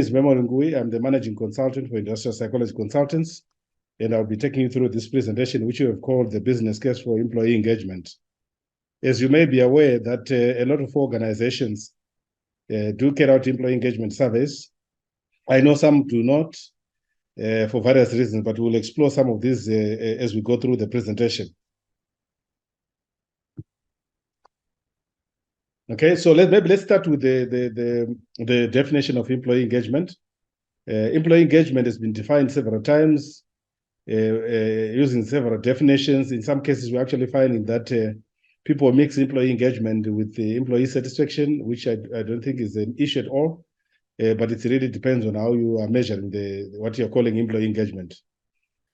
Is Nguwi. I'm the managing consultant for industrial psychology consultants, and I'll be taking you through this presentation, which we have called the business case for employee engagement. As you may be aware that a lot of organizations do carry out employee engagement surveys. I know some do not for various reasons, but we'll explore some of these as we go through the presentation. Okay, so let's start with the definition of employee engagement. Employee engagement has been defined several times using several definitions. In some cases, we're actually finding that people mix employee engagement with the employee satisfaction, which I don't think is an issue at all, but it really depends on how you are measuring what you're calling employee engagement.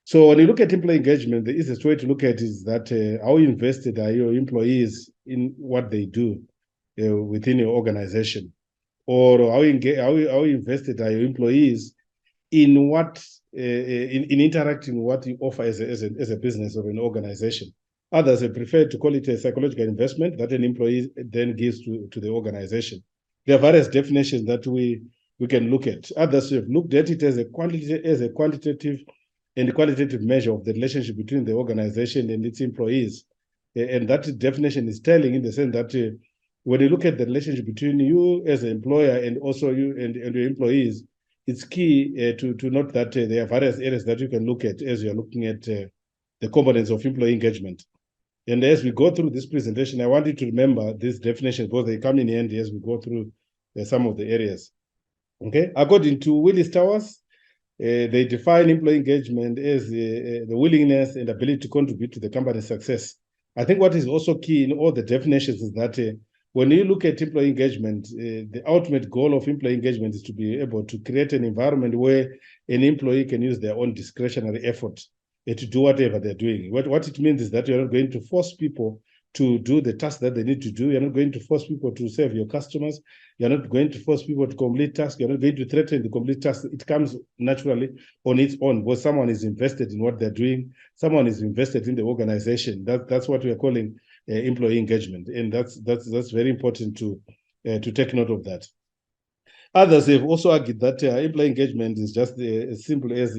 So when you look at employee engagement, the easiest way to look at it is that how invested are your employees in what they do within your organization, or how invested are your employees in what in interacting with what you offer as a business or an organization. Others have preferred to call it a psychological investment that an employee then gives to the organization. There are various definitions that we can look at. Others have looked at it as a quantitative and qualitative measure of the relationship between the organization and its employees. And that definition is telling in the sense that when you look at the relationship between you as an employer and also you and your employees, it's key to note that there are various areas that you can look at as you're looking at the components of employee engagement. And as we go through this presentation, I want you to remember these definitions because they come in handy as we go through some of the areas. Okay, according to Willis Towers, they define employee engagement as the willingness and ability to contribute to the company's success. I think what is also key in all the definitions is that when you look at employee engagement, the ultimate goal of employee engagement is to be able to create an environment where an employee can use their own discretionary effort to do whatever they're doing. What it means is that you're not going to force people to do the tasks that they need to do. You're not going to force people to serve your customers. You're not going to force people to complete tasks. You're not going to threaten the complete tasks. It comes naturally on its own because someone is invested in what they're doing. Someone is invested in the organization. That's what we are calling employee engagement, and that's very important to take note of that. Others have also argued that employee engagement is just as simple as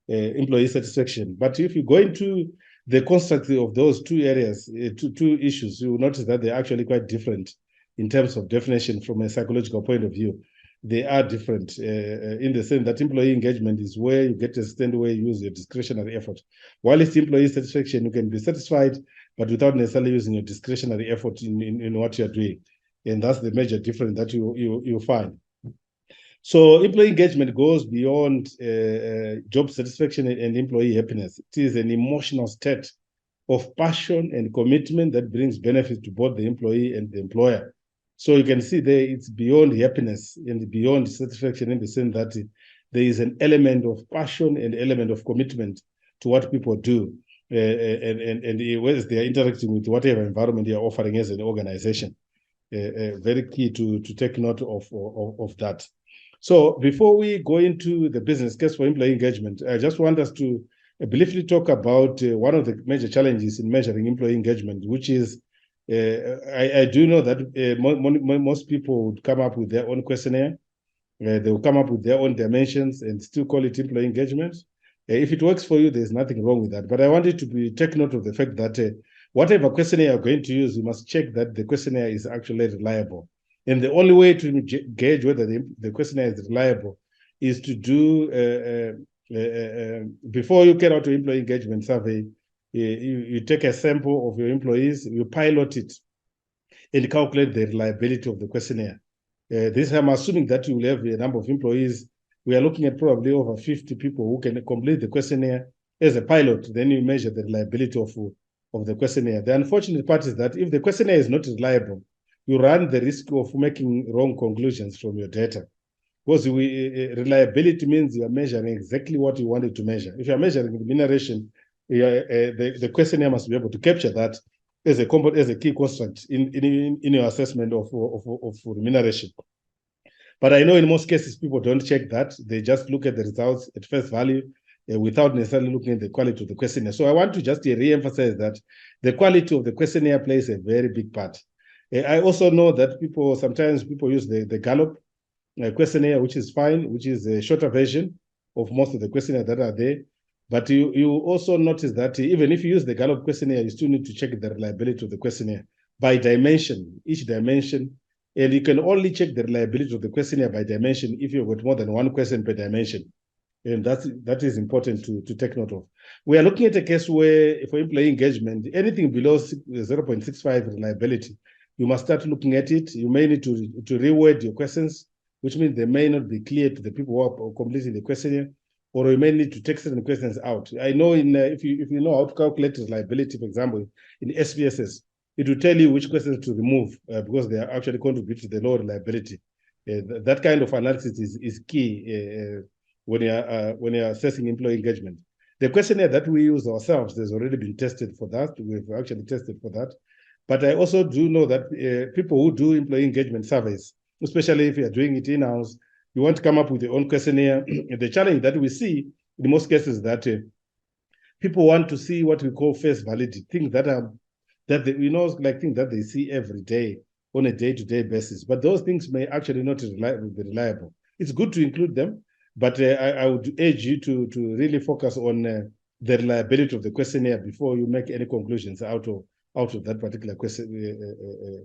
employee satisfaction. But if you go into the construct of those two areas, two issues, you will notice that they're actually quite different in terms of definition from a psychological point of view. They are different in the sense that employee engagement is where you get to a stand where you use your discretionary effort. While it's employee satisfaction, you can be satisfied, but without necessarily using your discretionary effort in what you're doing. And that's the major difference that you find. So employee engagement goes beyond job satisfaction and employee happiness. It is an emotional state of passion and commitment that brings benefit to both the employee and the employer. So you can see there it's beyond happiness and beyond satisfaction in the sense that there is an element of passion and element of commitment to what people do and whether they are interacting with whatever environment they are offering as an organization. Very key to take note of that. So before we go into the business case for employee engagement, I just want us to briefly talk about one of the major challenges in measuring employee engagement, which is I do know that most people would come up with their own questionnaire. They will come up with their own dimensions and still call it employee engagement. If it works for you, there's nothing wrong with that. But I want you to take note of the fact that whatever questionnaire you're going to use, you must check that the questionnaire is actually reliable. And the only way to gauge whether the questionnaire is reliable is to do, before you carry out your employee engagement survey, you take a sample of your employees, you pilot it, and calculate the reliability of the questionnaire. This I'm assuming that you will have a number of employees. We are looking at probably over 50 people who can complete the questionnaire as a pilot. Then you measure the reliability of the questionnaire. The unfortunate part is that if the questionnaire is not reliable, you run the risk of making wrong conclusions from your data. Because reliability means you are measuring exactly what you wanted to measure. If you are measuring remuneration, the questionnaire must be able to capture that as a key construct in your assessment of remuneration. But I know in most cases, people don't check that. They just look at the results at face value without necessarily looking at the quality of the questionnaire. So I want to just re-emphasize that the quality of the questionnaire plays a very big part. I also know that sometimes people use the Gallup questionnaire, which is fine, which is a shorter version of most of the questionnaires that are there. But you also notice that even if you use the Gallup questionnaire, you still need to check the reliability of the questionnaire by dimension, each dimension. And you can only check the reliability of the questionnaire by dimension if you've got more than one question per dimension. And that is important to take note of. We are looking at a case where for employee engagement, anything below 0.65 reliability, you must start looking at it. You may need to reword your questions, which means they may not be clear to the people who are completing the questionnaire, or you may need to take certain questions out. I know if you know how to calculate reliability, for example, in SPSS, it will tell you which questions to remove because they are actually contribute to the low reliability. That kind of analysis is key when you're assessing employee engagement. The questionnaire that we use ourselves has already been tested for that. We've actually tested for that. But I also do know that people who do employee engagement surveys, especially if you're doing it in-house, you want to come up with your own questionnaire. The challenge that we see in most cases is that people want to see what we call face validity, things that are like things that they see every day on a day-to-day basis. But those things may actually not be reliable. It's good to include them, but I would urge you to really focus on the reliability of the questionnaire before you make any conclusions out of that particular question,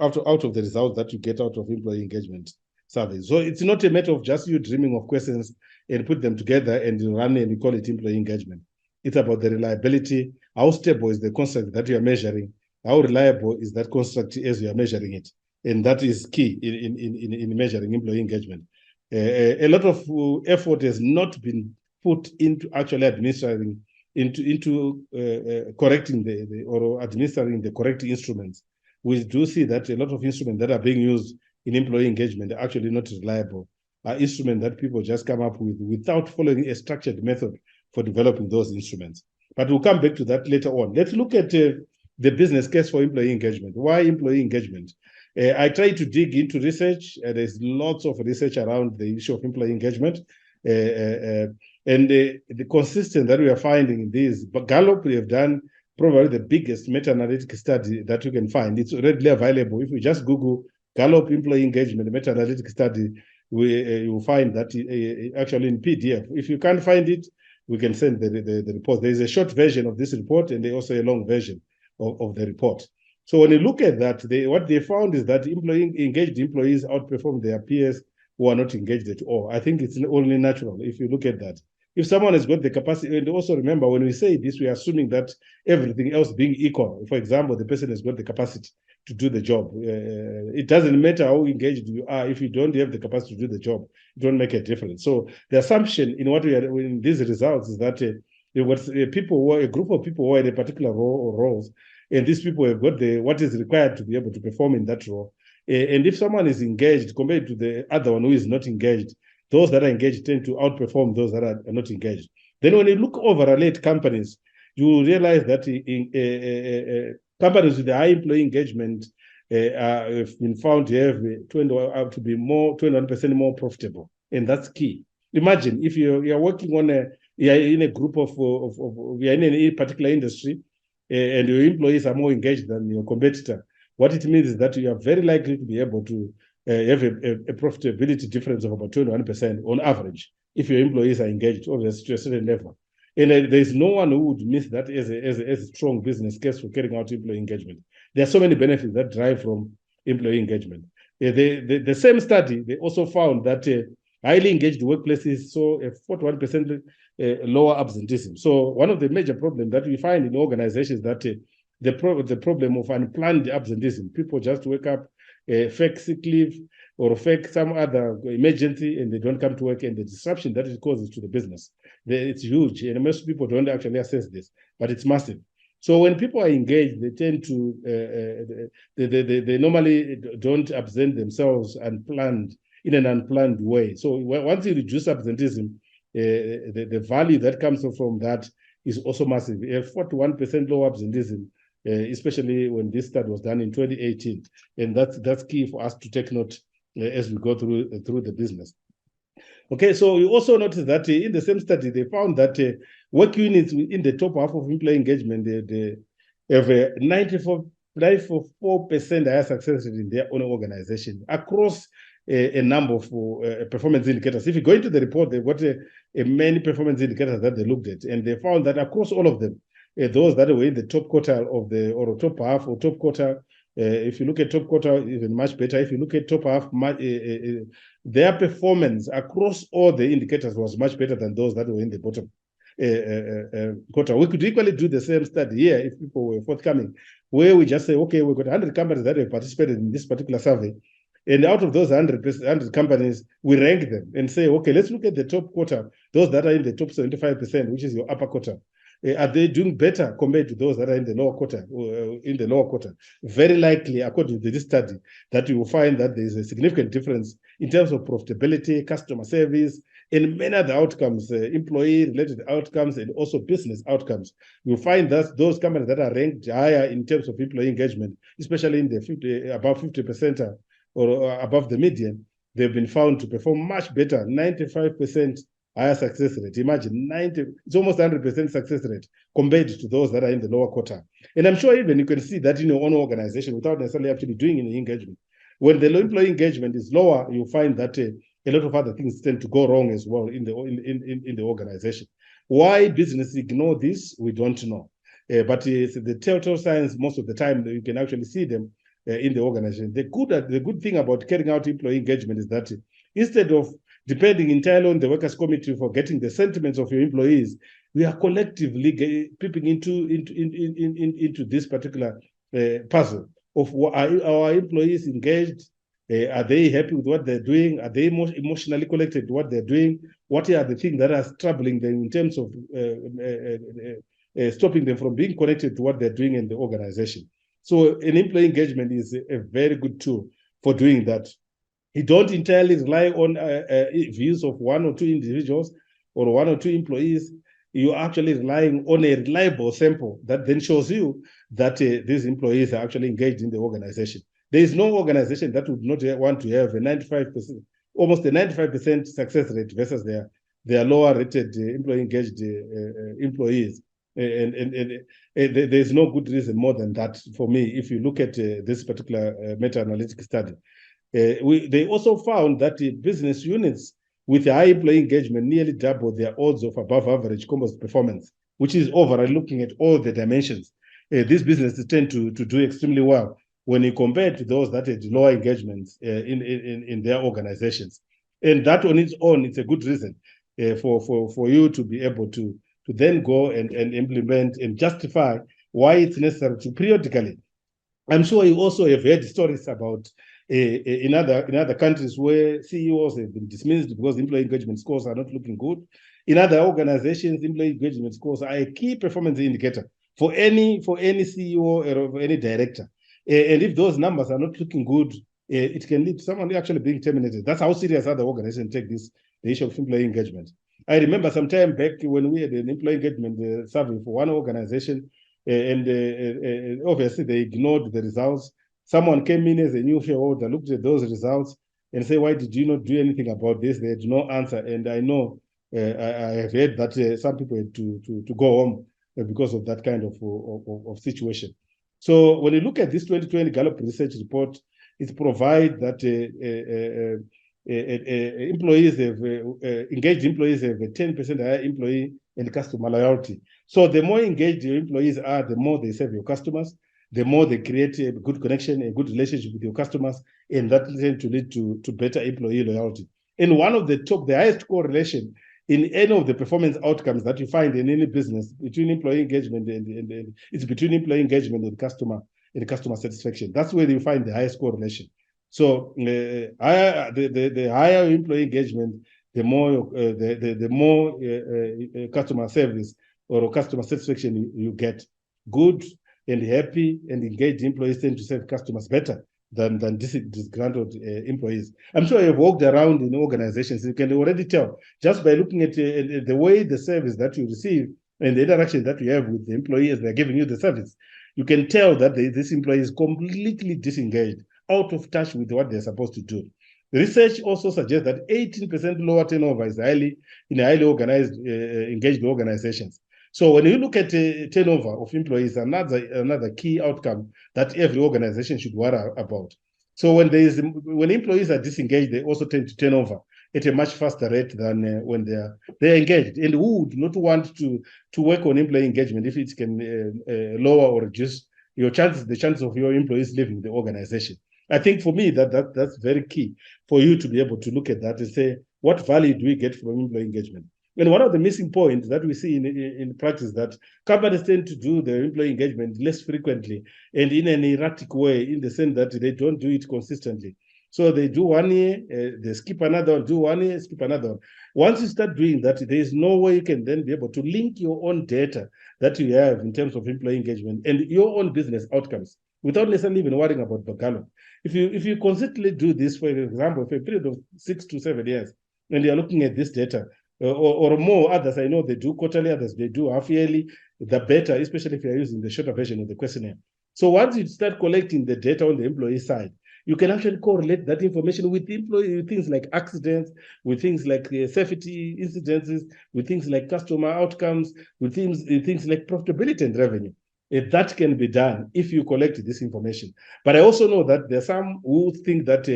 out of the results that you get out of employee engagement surveys. So it's not a matter of just you dreaming of questions and put them together and run and you call it employee engagement. It's about the reliability. How stable is the construct that you are measuring? How reliable is that construct as you are measuring it? And that is key in measuring employee engagement. A lot of effort has not been put into actually administering, into correcting or administering the correct instruments. We do see that a lot of instruments that are being used in employee engagement are actually not reliable. Are instruments that people just come up with without following a structured method for developing those instruments. But we'll come back to that later on. Let's look at the business case for employee engagement. Why employee engagement? I try to dig into research. There's lots of research around the issue of employee engagement. And the consistent that we are finding in this, but Gallup, we have done probably the biggest meta-analytic study that you can find. It's readily available. If you just Google Gallup employee engagement meta-analytic study, you will find that actually in PDF. If you can't find it, we can send the report. There is a short version of this report and there's also a long version of the report. So when you look at that, what they found is that engaged employees outperform their peers who are not engaged at all. I think it's only natural if you look at that. If someone has got the capacity, and also remember, when we say this, we are assuming that everything else being equal. For example, the person has got the capacity to do the job. It doesn't matter how engaged you are. If you don't have the capacity to do the job, it don't make a difference. So the assumption in what we are in these results is that there was a group of people who are in a particular role or roles, and these people have got what is required to be able to perform in that role. And if someone is engaged compared to the other one who is not engaged, those that are engaged tend to outperform those that are not engaged. Then when you look overall at companies, you will realize that companies with high employee engagement have been found to have 21% more profitable. And that's key. Imagine if you're working on you're in a group you're in a particular industry and your employees are more engaged than your competitor. What it means is that you are very likely to be able to have a profitability difference of about 21% on average if your employees are engaged, obviously to a certain level. And there's no one who would miss that as a strong business case for carrying out employee engagement. There are so many benefits that drive from employee engagement. The same study, they also found that highly engaged workplaces saw a 41% lower absenteeism. So one of the major problems that we find in organizations is that the problem of unplanned absenteeism, people just wake up, fake sick leave or fake some other emergency and they don't come to work, and the disruption that it causes to the business, it's huge. And most people don't actually assess this, but it's massive. So when people are engaged, they tend to, they normally don't absent themselves unplanned in an unplanned way. So once you reduce absenteeism, the value that comes from that is also massive. 41% low absenteeism, especially when this study was done in 2018. And that's key for us to take note as we go through the business. Okay, so we also noticed that in the same study, they found that work units in the top half of employee engagement, they have a 94% higher success rate in their own organization across a number of performance indicators. If you go into the report, they've got many performance indicators that they looked at, and they found that across all of them, those that were in the top quartile of the, or top half or top quartile, if you look at top quartile, even much better. If you look at top half, their performance across all the indicators was much better than those that were in the bottom quarter. We could equally do the same study here if people were forthcoming, where we just say, okay, we've got 100 companies that have participated in this particular survey. And out of those 100 companies, we rank them and say, okay, let's look at the top quarter, those that are in the top 75%, which is your upper quarter. Are they doing better compared to those that are in the lower quarter? Very likely, according to this study, that you will find that there is a significant difference in terms of profitability, customer service, and many other outcomes, employee-related outcomes, and also business outcomes. You'll find that those companies that are ranked higher in terms of employee engagement, especially in the above 50% or above the median, they've been found to perform much better, 95% higher success rate. Imagine it's almost 100% success rate compared to those that are in the lower quarter. And I'm sure even you can see that in your own organization without necessarily actually doing any engagement. When the employee engagement is lower, you find that a lot of other things tend to go wrong as well in the organization. Why businesses ignore this, we don't know. But it's the telltale signs most of the time that you can actually see them in the organization. The good thing about carrying out employee engagement is that instead of depending entirely on the workers' committee for getting the sentiments of your employees, we are collectively peeping into this particular puzzle of are our employees engaged? Are they happy with what they're doing? Are they emotionally connected to what they're doing? What are the things that are troubling them in terms of stopping them from being connected to what they're doing in the organization? So an employee engagement is a very good tool for doing that. You don't entirely rely on views of one or two individuals or one or two employees. You're actually relying on a reliable sample that then shows you that these employees are actually engaged in the organization. There is no organization that would not want to have a 95%, almost a 95% success rate versus their lower rated employee engaged employees. And there's no good reason more than that for me if you look at this particular meta-analytic study. They also found that the business units with high employee engagement nearly double their odds of above average composite performance, which is overall looking at all the dimensions. These businesses tend to do extremely well when you compare to those that had lower engagements in their organizations. And that on its own, it's a good reason for you to be able to then go and implement and justify why it's necessary to periodically. I'm sure you also have heard stories about in other countries where CEOs have been dismissed because employee engagement scores are not looking good. In other organizations, employee engagement scores are a key performance indicator for any CEO or any director. And if those numbers are not looking good, it can lead to someone actually being terminated. That's how serious other organizations take the issue of employee engagement. I remember some time back when we had an employee engagement survey for one organization, and obviously they ignored the results. Someone came in as a new shareholder, looked at those results, and said, "Why did you not do anything about this?" They had no answer. And I know I have heard that some people had to go home because of that kind of situation. So when you look at this 2020 Gallup research report, it provides that employees have engaged employees have a 10% higher employee and customer loyalty. So the more engaged your employees are, the more they serve your customers, the more they create a good connection, a good relationship with your customers, and that tends to lead to better employee loyalty. And one of the highest correlation in any of the performance outcomes that you find in any business between employee engagement and it's between employee engagement and customer satisfaction. That's where you find the highest correlation. So the higher employee engagement, the more customer service or customer satisfaction you get. Good and happy and engaged employees tend to serve customers better than disgruntled employees. I'm sure you've walked around in organizations. You can already tell just by looking at the way the service that you receive and the interaction that you have with the employees they're giving you the service. You can tell that this employee is completely disengaged, out of touch with what they're supposed to do. The research also suggests that 18% lower turnover is in highly organized, engaged organizations. So when you look at turnover of employees, another key outcome that every organization should worry about. So when employees are disengaged, they also tend to turn over at a much faster rate than when they're engaged. And who would not want to work on employee engagement if it can lower or reduce the chances of your employees leaving the organization? I think for me that's very key for you to be able to look at that and say, what value do we get from employee engagement? And one of the missing points that we see in practice that companies tend to do their employee engagement less frequently and in an erratic way, in the sense that they don't do it consistently. So they do 1 year, they skip another one, do 1 year, skip another one. Once you start doing that, there is no way you can then be able to link your own data that you have in terms of employee engagement and your own business outcomes without necessarily even worrying about Bagalo. If you consistently do this, for example, for a period of 6 to 7 years, and you're looking at this data, or more, others I know they do quarterly, others they do half yearly, the better, especially if you're using the shorter version of the questionnaire. So once you start collecting the data on the employee side, you can actually correlate that information with things like accidents, with things like safety incidences, with things like customer outcomes, with things like profitability and revenue. That can be done if you collect this information. But I also know that there are some who think that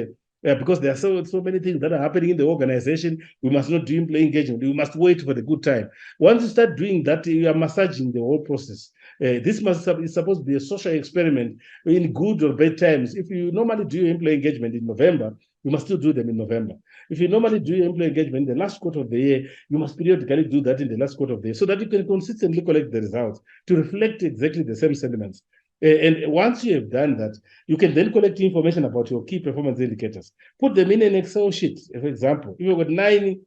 because there are so many things that are happening in the organization, we must not do employee engagement. We must wait for the good time. Once you start doing that, you are massaging the whole process. This is supposed to be a social experiment in good or bad times. If you normally do your employee engagement in November, you must still do them in November. If you normally do your employee engagement in the last quarter of the year, you must periodically do that in the last quarter of the year so that you can consistently collect the results to reflect exactly the same sentiments. And once you have done that, you can then collect information about your key performance indicators. Put them in an Excel sheet, for example. If you've got 9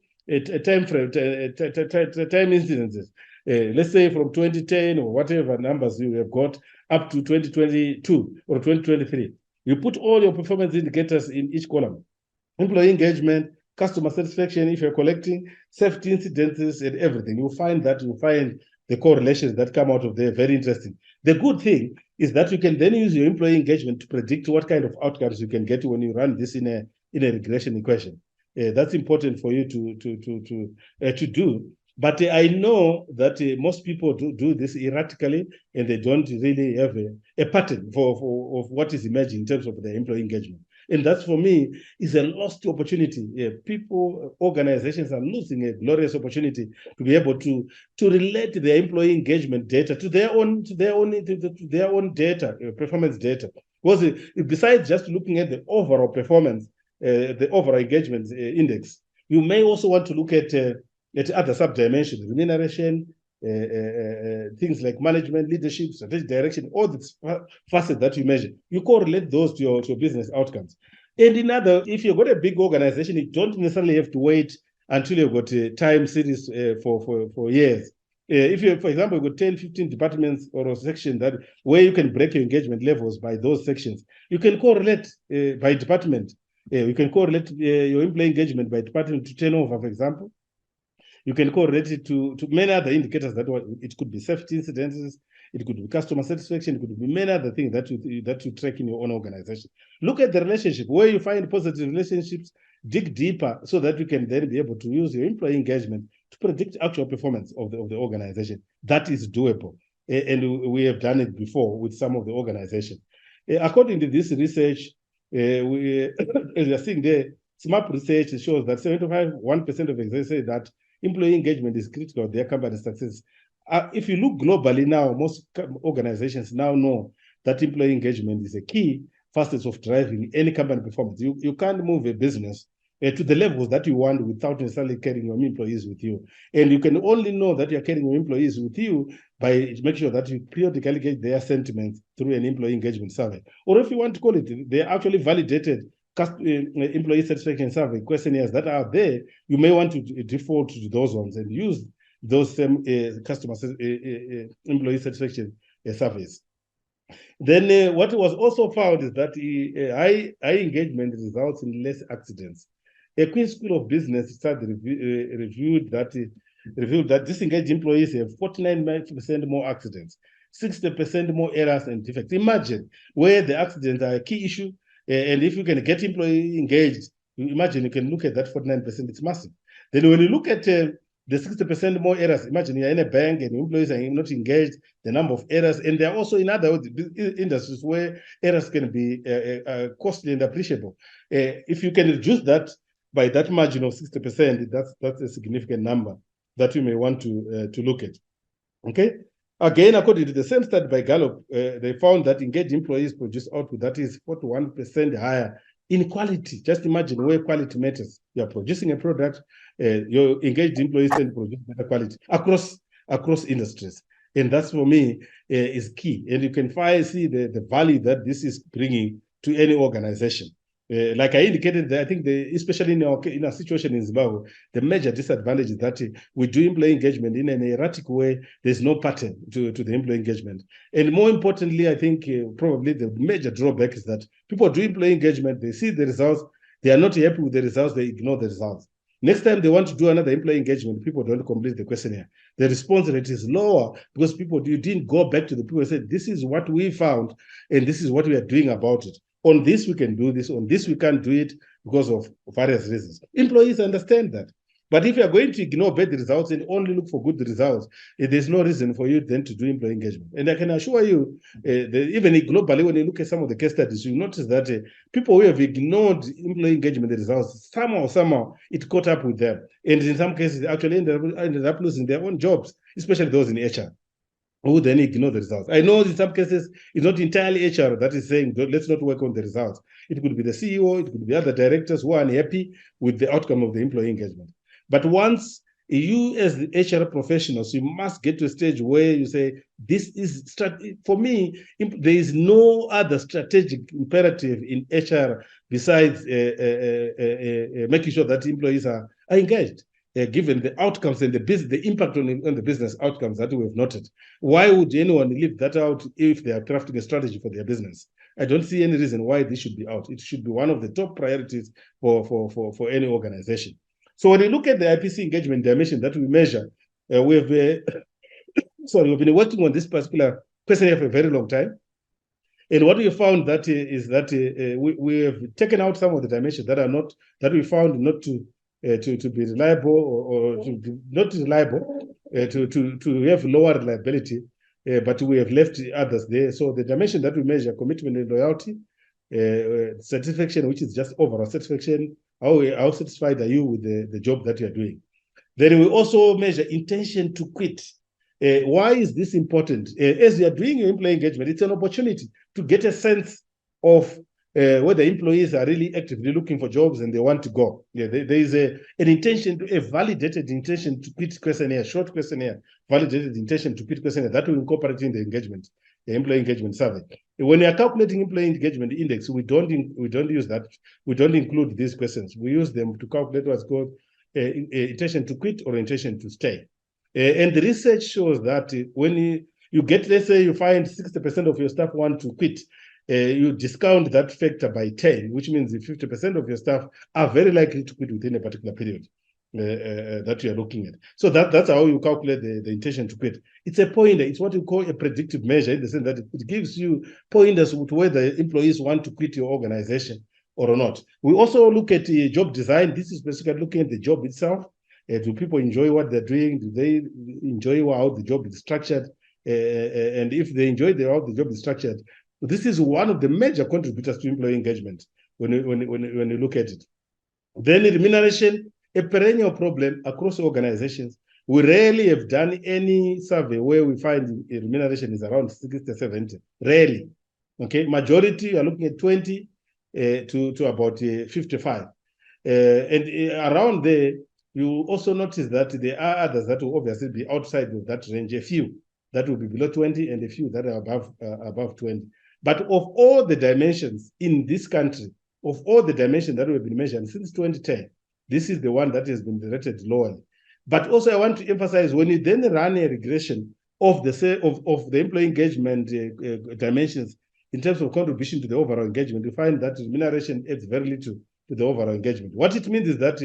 time incidences, let's say from 2010 or whatever numbers you have got up to 2022 or 2023, you put all your performance indicators in each column. Employee engagement, customer satisfaction, if you're collecting safety incidences and everything, you'll find the correlations that come out of there very interesting. The good thing is that you can then use your employee engagement to predict what kind of outcomes you can get when you run this in a regression equation. That's important for you to do. But I know that most people do this erratically, and they don't really have a pattern of what is emerging in terms of their employee engagement. And that, for me, is a lost opportunity. Organizations are losing a glorious opportunity to be able to relate their employee engagement data to their own data, performance data. Because besides just looking at the overall performance, the overall engagement index, you may also want to look at other sub-dimensions, remuneration, things like management, leadership, strategic direction, all the facets that you measure. You correlate those to your business outcomes. And if you've got a big organization, you don't necessarily have to wait until you've got a time series for years. If you, for example, you've got 10, 15 departments or a section where you can break your engagement levels by those sections, you can correlate by department. You can correlate your employee engagement by department to turnover, for example. You can correlate it to many other indicators it could be safety incidences, it could be customer satisfaction, it could be many other things that you track in your own organization. Look at the relationship. Where you find positive relationships, dig deeper so that you can then be able to use your employee engagement to predict actual performance of the organization. That is doable. And we have done it before with some of the organizations. According to this research, as we are seeing there, SMAP research shows that 1% of executives say that employee engagement is critical to their company's success. If you look globally now, most organizations now know that employee engagement is a key facet of driving any company performance. You can't move a business to the levels that you want without necessarily carrying your employees with you. And you can only know that you're carrying your employees with you by making sure that you periodically get their sentiments through an employee engagement survey. Or if you want to call it, they're actually validated employee satisfaction survey questionnaires that are there. You may want to default to those ones and use those same employee satisfaction surveys. Then what was also found is that high engagement results in less accidents. A Queen's School of Business study revealed that disengaged employees have 49% more accidents, 60% more errors and defects. Imagine where the accidents are a key issue. And if you can get employee engaged, you imagine you can look at that 49%, it's massive. Then when you look at the the 60% more errors. Imagine you're in a bank and employees are not engaged, the number of errors. And there are also in other industries where errors can be costly and appreciable. If you can reduce that by that margin of 60%, that's a significant number that you may want to look at. Okay. Again, according to the same study by Gallup, they found that engaged employees produce output that is 41% higher in quality. Just imagine where quality matters. You are producing a product, your engaged employees tend to produce better quality across industries. And that's, for me, is key. And you can see the value that this is bringing to any organization. Like I indicated, I think especially in our situation in Zimbabwe, the major disadvantage is that we do employee engagement in an erratic way. There's no pattern to the employee engagement. And more importantly, I think probably the major drawback is that people do employee engagement, they see the results, they are not happy with the results, they ignore the results. Next time they want to do another employee engagement, people don't complete the questionnaire. The response rate is lower because you didn't go back to the people and say, this is what we found and this is what we are doing about it. On this, we can do this. On this, we can't do it because of various reasons. Employees understand that. But if you are going to ignore bad results and only look for good results, there's no reason for you then to do employee engagement. And I can assure you, even globally, when you look at some of the case studies, you notice that people who have ignored employee engagement the results, somehow, it caught up with them. And in some cases, actually ended up losing their own jobs, especially those in HR, who then ignore the results. I know in some cases, it's not entirely HR that is saying, let's not work on the results. It could be the CEO, it could be other directors who are unhappy with the outcome of the employee engagement. But once you, as the HR professionals, you must get to a stage where you say, this is, for me, there is no other strategic imperative in HR besides making sure that employees are engaged. Given the outcomes and the impact on the business outcomes that we have noted. Why would anyone leave that out if they are crafting a strategy for their business? I don't see any reason why this should be out. It should be one of the top priorities for any organization. So when you look at the IPC engagement dimension that we measure, we've been working on this particular questionnaire for a very long time. And what we found is that we have taken out some of the dimensions that we found not to be reliable or not reliable, to have lower reliability, but we have left others there. So the dimension that we measure, commitment and loyalty, satisfaction, which is just overall satisfaction, how satisfied are you with the job that you're doing? Then we also measure intention to quit. Why is this important? As you are doing your employee engagement, it's an opportunity to get a sense of whether employees are really actively looking for jobs and they want to go. Yeah, there is an intention, a validated intention to quit questionnaire, short questionnaire, validated intention to quit questionnaire that will incorporate in the engagement, the employee engagement survey. When we are calculating employee engagement index, we don't use that. We don't include these questions. We use them to calculate what's called intention to quit or intention to stay. And the research shows that when you get, let's say you find 60% of your staff want to quit, you discount that factor by 10, which means 50% of your staff are very likely to quit within a particular period that you are looking at. So that's how you calculate the intention to quit. It's a pointer. It's what you call a predictive measure, in the sense that it gives you pointers to whether employees want to quit your organization or not. We also look at job design. This is basically looking at the job itself. Do people enjoy what they're doing? Do they enjoy how the job is structured? And if they enjoy how the job is structured, this is one of the major contributors to employee engagement when you look at it. Then remuneration, a perennial problem across organizations. We rarely have done any survey where we find remuneration is around 60, 70. Rarely. Okay, majority are looking at 20 to about 55. And around there, you also notice that there are others that will obviously be outside of that range, a few that will be below 20 and a few that are above 20. But of all the dimensions in this country, of all the dimensions that have been measured since 2010, this is the one that has been rated lower. But also I want to emphasize, when you then run a regression of the employee engagement dimensions in terms of contribution to the overall engagement, you find that remuneration adds very little to the overall engagement. What it means is that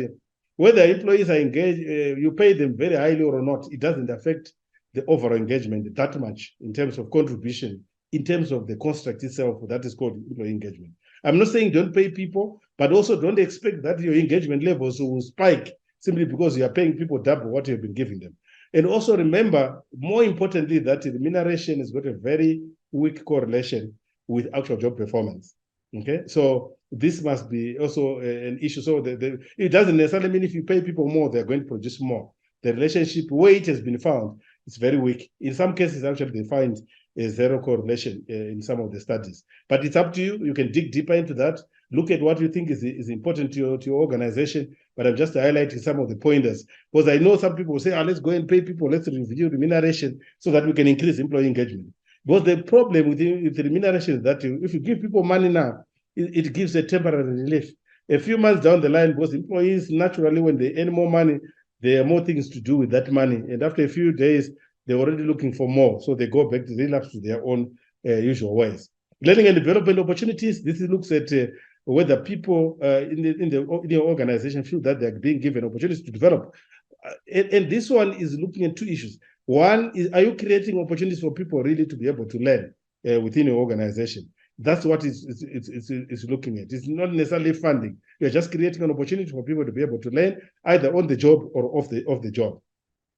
whether employees are engaged, you pay them very highly or not, it doesn't affect the overall engagement that much in terms of contribution, in terms of the construct itself that is called employee engagement. I'm not saying don't pay people, but also don't expect that your engagement levels will spike simply because you are paying people double what you've been giving them. And also remember, more importantly, that remuneration has got a very weak correlation with actual job performance. Okay, so this must be also an issue. So it doesn't necessarily mean if you pay people more, they're going to produce more. The relationship, where it has been found, is very weak. In some cases, actually, they find a zero correlation in some of the studies. But it's up to you. You can dig deeper into that. Look at what you think is important to your organization. But I'm just highlighting some of the pointers, because I know some people will say, let's go and pay people, let's review remuneration so that we can increase employee engagement. Because the problem with the remuneration is that if you give people money now, it gives a temporary relief. A few months down the line, because employees naturally, when they earn more money, there are more things to do with that money. And after a few days, they're already looking for more. So they go back to relapse to their own usual ways. Learning and development opportunities. This looks at whether people in the organization feel that they're being given opportunities to develop. And this one is looking at two issues. One is, are you creating opportunities for people really to be able to learn within your organization? That's what it's looking at. It's not necessarily funding. You're just creating an opportunity for people to be able to learn either on the job or off the job.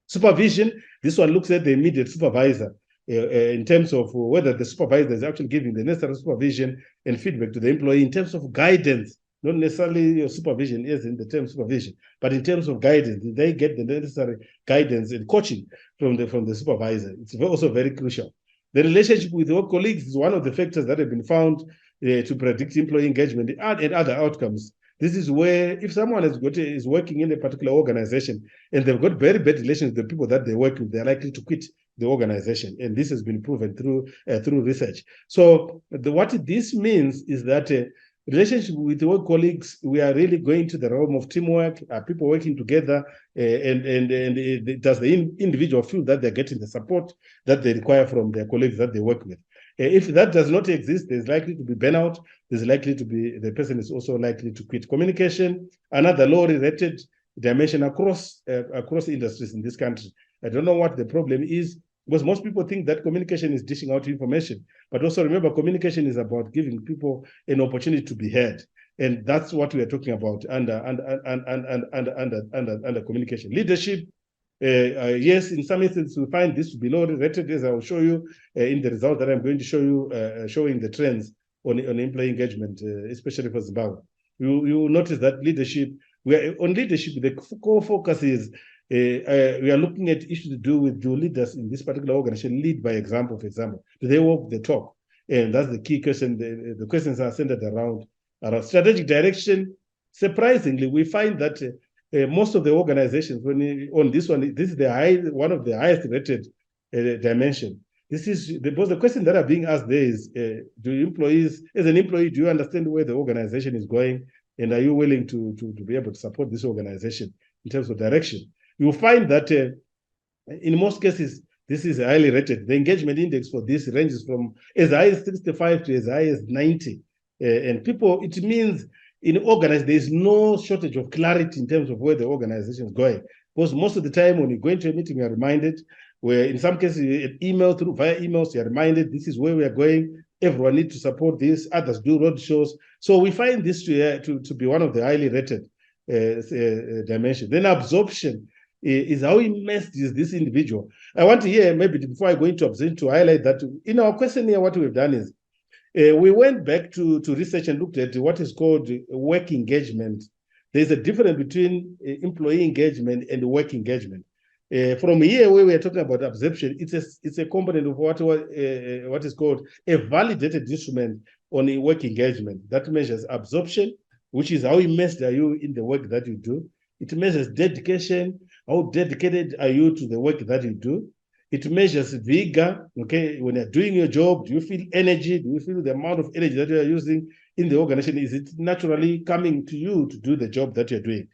Supervision, this one looks at the immediate supervisor in terms of whether the supervisor is actually giving the necessary supervision and feedback to the employee in terms of guidance. Not necessarily your supervision is in the term supervision, but in terms of guidance, they get the necessary guidance and coaching from the supervisor. It's also very crucial. The relationship with your colleagues is one of the factors that have been found to predict employee engagement and other outcomes. This is where if someone is working in a particular organization and they've got very bad relations with the people that they work with, they're likely to quit the organization. And this has been proven through research. So what this means is that relationship with your colleagues, we are really going to the realm of teamwork, people working together, and does the individual feel that they're getting the support that they require from their colleagues that they work with? If that does not exist, there's likely to be burnout. There's likely to be, the person is also likely to quit. Communication, another low-rated dimension across industries in this country. I don't know what the problem is, because most people think that communication is dishing out information. But also remember, communication is about giving people an opportunity to be heard. And that's what we are talking about under communication. Leadership, yes, in some instances, we find this to be low rated, as I will show you in the result that I'm going to show you, showing the trends on employee engagement, especially for Zimbabwe. You will notice that leadership, on leadership, the core focus is we are looking at issues to do with, do leaders in this particular organization lead by example, for example? Do they walk the talk? And that's the key question. The questions are centered around strategic direction. Surprisingly, we find that most of the organizations, on this one, this is one of the highest rated dimension. This is because the question that are being asked there is: do employees, as an employee, do you understand where the organization is going, and are you willing to be able to support this organization in terms of direction? You'll find that in most cases, this is highly rated. The engagement index for this ranges from as high as 65 to as high as 90. And people, it means in organized, there's no shortage of clarity in terms of where the organization is going. Because most of the time when you go into a meeting, you're reminded, where in some cases, via emails, you're reminded this is where we are going. Everyone needs to support this. Others do road shows. So we find this to be one of the highly rated dimensions. Then absorption is how immersed is this individual. I want to hear, maybe before I go into absorption, to highlight that in our questionnaire, what we've done is we went back to research and looked at what is called work engagement. There's a difference between employee engagement and work engagement. From here, where we are talking about absorption, it's a component of what is called a validated instrument on a work engagement that measures absorption, which is how immersed are you in the work that you do. It measures dedication. How dedicated are you to the work that you do? It measures vigor. Okay, when you're doing your job, do you feel energy? Do you feel the amount of energy that you are using in the organization? Is it naturally coming to you to do the job that you're doing?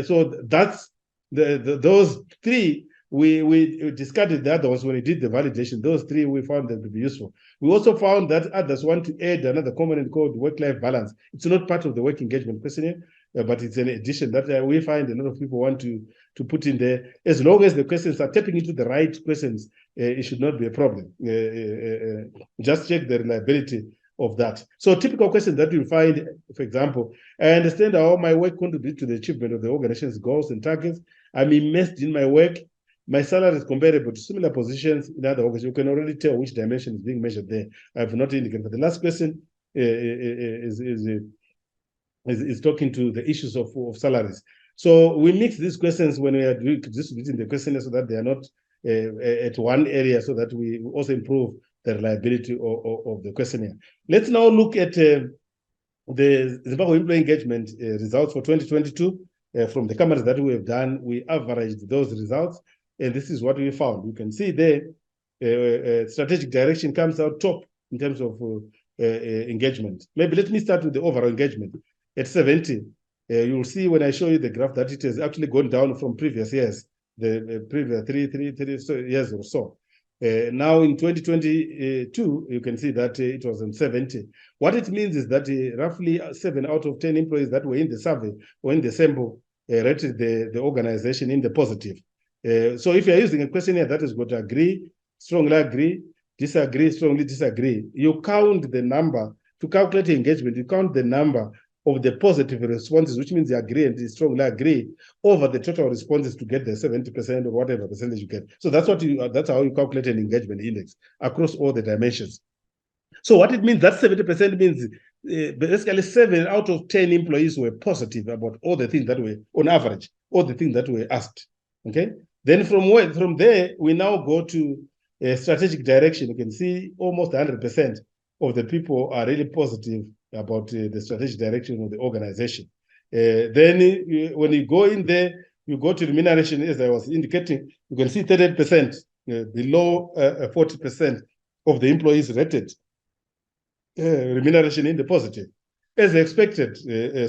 So that's those three. We discarded the other ones when we did the validation. Those three we found them to be useful. We also found that others want to add another component called work-life balance. It's not part of the work engagement questionnaire, but it's an addition that we find a lot of people want to put in there. As long as the questions are tapping into the right questions, it should not be a problem. Just check the reliability of that. So typical questions that you find, for example, I understand how my work contributes to the achievement of the organization's goals and targets. I'm immersed in my work. My salary is comparable to similar positions in other organizations. You can already tell which dimension is being measured there. I've not indicated. But the last question is talking to the issues of salaries. So we mix these questions when we are distributing the questionnaire so that they are not at one area, so that we also improve the reliability of the questionnaire. Let's now look at the Zimbabwe employee engagement results for 2022. From the cameras that we have done, we averaged those results, and this is what we found. You can see there, strategic direction comes out top in terms of engagement. Maybe let me start with the overall engagement. At 70, you'll see when I show you the graph that it has actually gone down from previous years, the previous three years or so. Now in 2022, you can see that it was on 70. What it means is that roughly 7 out of 10 employees that were in the survey or in the sample rated the organization in the positive. So if you're using a questionnaire that has got to agree, strongly agree, disagree, strongly disagree, you count the number to calculate engagement. You count the number of the positive responses, which means you agree and you strongly agree, over the total responses to get the 70% or whatever percentage you get. So that's how you calculate an engagement index across all the dimensions. So what it means, that 70% means basically 7 out of 10 employees were positive about all the things that were, on average, all the things that were asked. Okay. Then from there, we now go to strategic direction. You can see almost 100% of the people are really positive about the strategic direction of the organization. Then when you go in there, you go to remuneration, as I was indicating, you can see 30%, below 40% of the employees rated remuneration in the positive, as expected.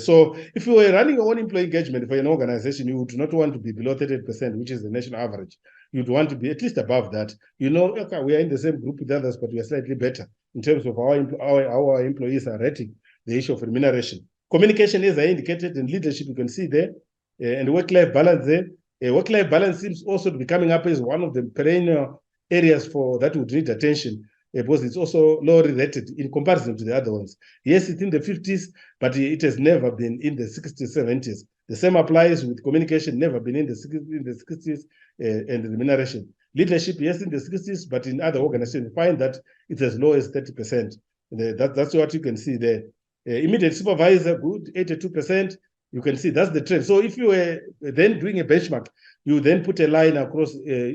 So if you were running your own employee engagement for an organization, you would not want to be below 30%, which is the national average. You'd want to be at least above that. You know, okay, we are in the same group with others, but we are slightly better in terms of how our employees are rating the issue of remuneration. Communication, as I indicated, and leadership, you can see there, and work-life balance there. Work-life balance seems also to be coming up as one of the perennial areas for that would need attention, because it's also low rated in comparison to the other ones. Yes, it's in the 50s, but it has never been in the 60s, 70s. The same applies with communication, never been in the 60s and remuneration. Leadership, yes, in the 60s, but in other organizations, you find that it's as low as 30%. That's what you can see there. Immediate supervisor, good, 82%. You can see that's the trend. So if you were then doing a benchmark, you then put a line across,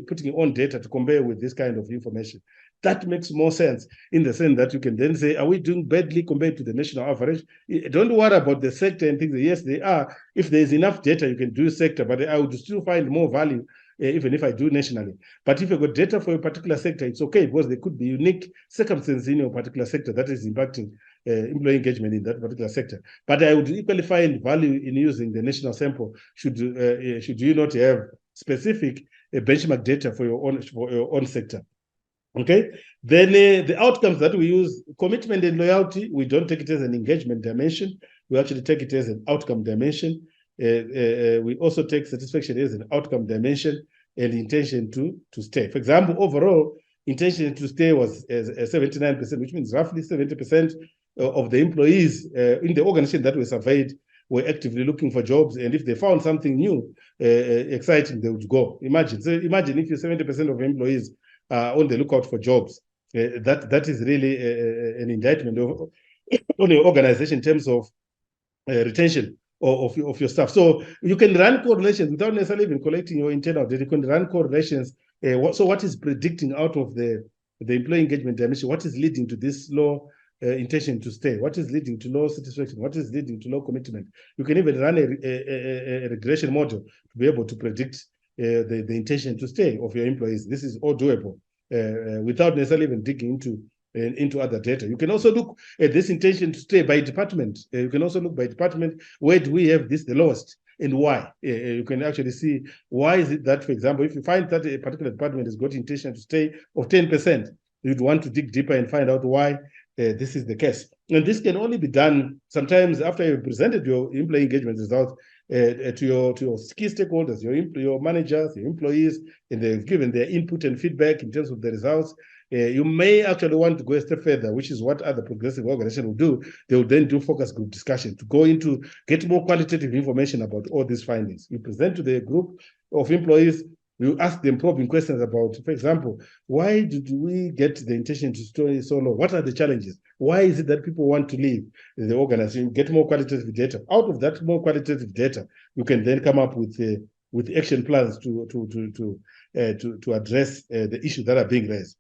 putting your own data to compare with this kind of information. That makes more sense in the sense that you can then say, are we doing badly compared to the national average? Don't worry about the sector and things. Yes, they are. If there's enough data, you can do sector, but I would still find more value even if I do nationally. But if you've got data for a particular sector, it's okay, because there could be unique circumstances in your particular sector that is impacting employee engagement in that particular sector. But I would equally find value in using the national sample should you not have specific benchmark data for your own sector. Okay, then the outcomes that we use, commitment and loyalty, we don't take it as an engagement dimension. We actually take it as an outcome dimension. We also take satisfaction as an outcome dimension, and intention to stay. For example, overall, intention to stay was 79%, which means roughly 70% of the employees in the organization that were surveyed were actively looking for jobs, and if they found something new, exciting, they would go. Imagine if you're 70% of employees on the lookout for jobs. That is really an indictment on your organization in terms of retention of your staff. So you can run correlations without necessarily even collecting your internal data. You can run correlations. So what is predicting out of the employee engagement dimension? What is leading to this low intention to stay? What is leading to low satisfaction? What is leading to low commitment? You can even run a regression model to be able to predict the intention to stay of your employees. This is all doable without necessarily even digging into other data. You can also look at this intention to stay by department. You can also look by department, where do we have this the lowest and why? You can actually see why is it that, for example, if you find that a particular department has got intention to stay of 10%, you'd want to dig deeper and find out why this is the case. And this can only be done sometimes after you've presented your employee engagement results to your key stakeholders, your managers, your employees, and they've given their input and feedback in terms of the results. You may actually want to go a step further, which is what other progressive organizations will do. They will then do focus group discussion to go into, get more qualitative information about all these findings. You present to the group of employees, you ask them probing questions about, for example, why did we get the intention to stay so low? What are the challenges? Why is it that people want to leave the organization? Get more qualitative data. Out of that more qualitative data, you can then come up with action plans to address the issues that are being raised.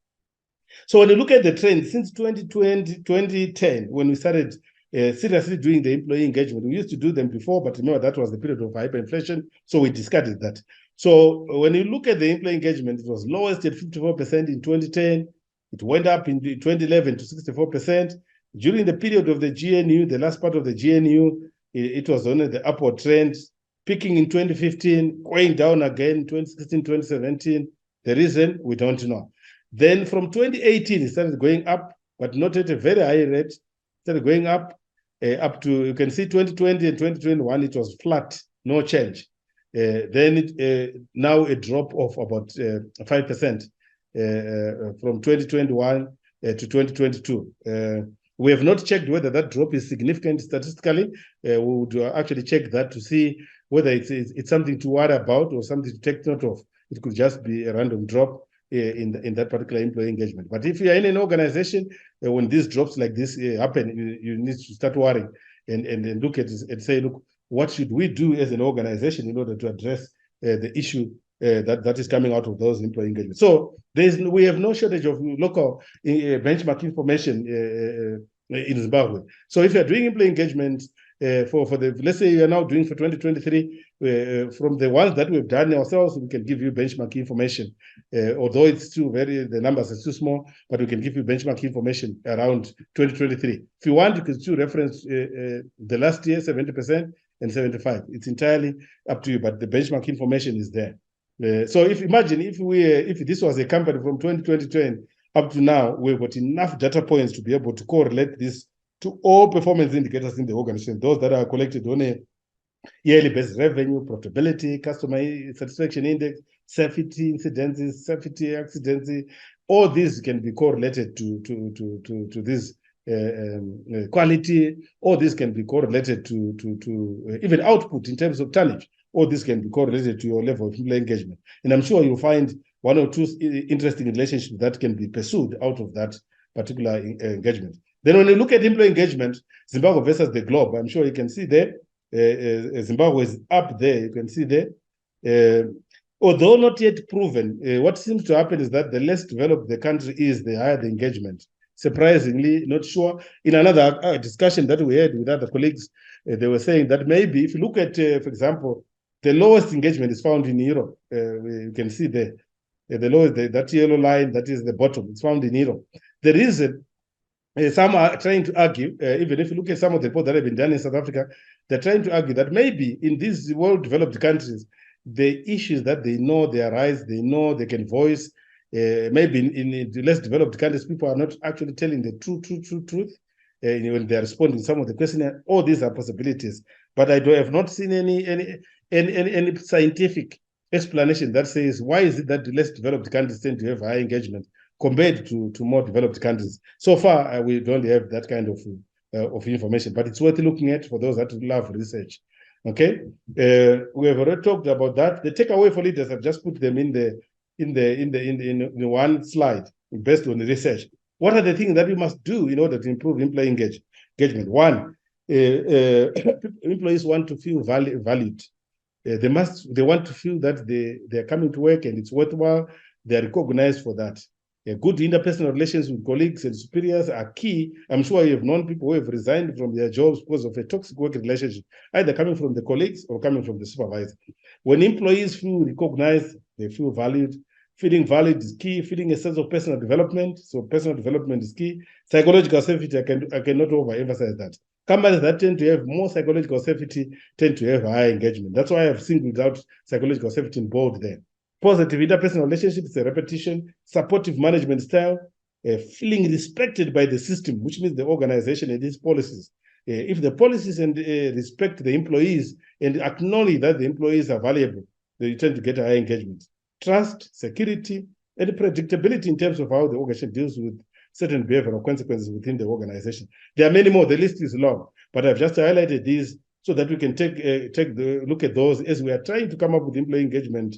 So when you look at the trend since 2020, 2010, when we started seriously doing the employee engagement, we used to do them before, but remember that was the period of hyperinflation, so we discarded that. So when you look at the employee engagement, it was lowest at 54% in 2010. It went up in 2011 to 64%. During the period of the GNU, the last part of the GNU, it was on the upward trend, peaking in 2015, going down again in 2016, 2017. The reason, we don't know. Then from 2018, it started going up, but not at a very high rate. It started going up to, you can see 2020 and 2021, it was flat, no change. Then now a drop of about 5% from 2021 to 2022. We have not checked whether that drop is significant statistically. We would actually check that to see whether it's something to worry about or something to take note of. It could just be a random drop in that particular employee engagement. But if you are in an organization, when these drops like this happen, you need to start worrying and look at it and say, look, what should we do as an organization in order to address the issue that is coming out of those employee engagements? So we have no shortage of local benchmark information in Zimbabwe. So if you're doing employee engagement for the, let's say you're now doing for 2023, from the ones that we've done ourselves, we can give you benchmark information. Although it's too the numbers are too small, but we can give you benchmark information around 2023. If you want, you can still reference the last year, 70% and 75%. It's entirely up to you, but the benchmark information is there. So imagine if this was a company from 2020 up to now, we've got enough data points to be able to correlate this to all performance indicators in the organization, those that are collected on a yearly basis: revenue, profitability, customer satisfaction index, safety incidences, safety accidents. All these can be correlated to this quality. All this can be correlated to even output in terms of tonnage. All this can be correlated to your level of employee engagement. And I'm sure you'll find one or two interesting relationships that can be pursued out of that particular engagement. Then when you look at employee engagement, Zimbabwe versus the globe, I'm sure you can see there, Zimbabwe is up there, you can see there. Although not yet proven, what seems to happen is that the less developed the country is, the higher the engagement. Surprisingly, not sure. In another discussion that we had with other colleagues, they were saying that maybe if you look at, for example, the lowest engagement is found in Europe. You can see there, the lowest, that yellow line, that is the bottom, it's found in Europe. The reason, some are trying to argue, even if you look at some of the reports that have been done in South Africa, they're trying to argue that maybe in these well-developed countries, the issues that they know, they arise, they know, they can voice, maybe in the less developed countries, people are not actually telling the truth when they're responding to some of the questionnaire. All these are possibilities, but I have not seen any scientific explanation that says why is it that the less developed countries tend to have high engagement compared to more developed countries. So far, we don't have that kind of information, but it's worth looking at for those that love research. Okay, we have already talked about that. The takeaway for leaders, I've just put them in the one slide based on the research. What are the things that we must do in order to improve employee engagement? One, employees want to feel valued. They want to feel that they're coming to work and it's worthwhile. They're recognized for that. Good interpersonal relations with colleagues and superiors are key. I'm sure you have known people who have resigned from their jobs because of a toxic work relationship, either coming from the colleagues or coming from the supervisor. When employees feel recognized, they feel valued. Feeling valued is key. Feeling a sense of personal development. So personal development is key. Psychological safety, I cannot overemphasize that. Companies that tend to have more psychological safety tend to have higher engagement. That's why I've singled out psychological safety in bold there. Positive interpersonal relationships, a repetition, supportive management style, feeling respected by the system, which means the organization and its policies. If the policies and respect the employees and acknowledge that the employees are valuable, they tend to get high engagement. Trust, security, and predictability in terms of how the organization deals with certain behavioral consequences within the organization. There are many more. The list is long, but I've just highlighted these so that we can take the look at those as we are trying to come up with employee engagement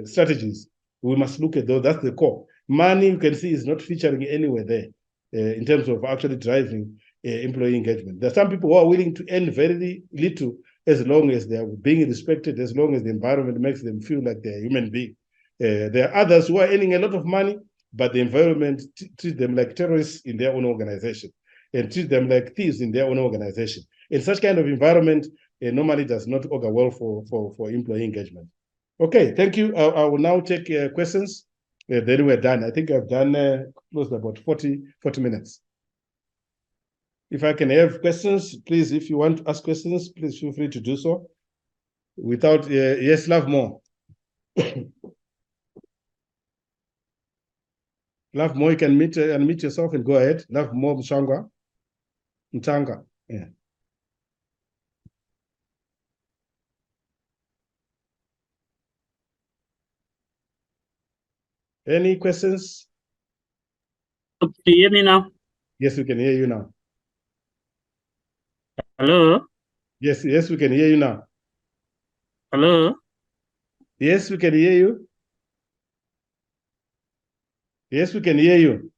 strategies. We must look at those. That's the core. Money, you can see, is not featuring anywhere there in terms of actually driving employee engagement. There are some people who are willing to earn very little as long as they are being respected, as long as the environment makes them feel like they're a human being. There are others who are earning a lot of money, but the environment treats them like terrorists in their own organization and treats them like thieves in their own organization. In such kind of environment, normally does not augur well for employee engagement. Okay, thank you. I will now take questions. Then we're done. I think I've done close to about 40 minutes. If I can have questions, please, if you want to ask questions, please feel free to do so. Without, yes, Love More. Love More, you can unmute yourself and go ahead. Love More Mshangwa. Mtanga, yeah. Any questions? Can you hear me now? Yes, we can hear you now. Hello? Yes, we can hear you now. Hello? Yes, we can hear you. Yes, we can hear you.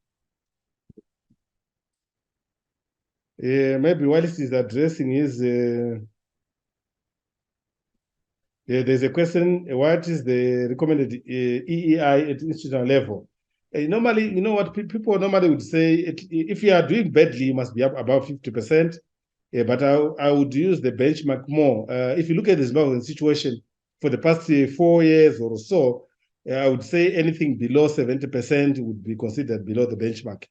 Maybe while he's addressing his, there's a question, what is the recommended EEI at institutional level? Normally, you know what, people normally would say, if you are doing badly, you must be up above 50%. But I would use the benchmark more. If you look at this situation for the past 4 years or so, I would say anything below 70% would be considered below the benchmark.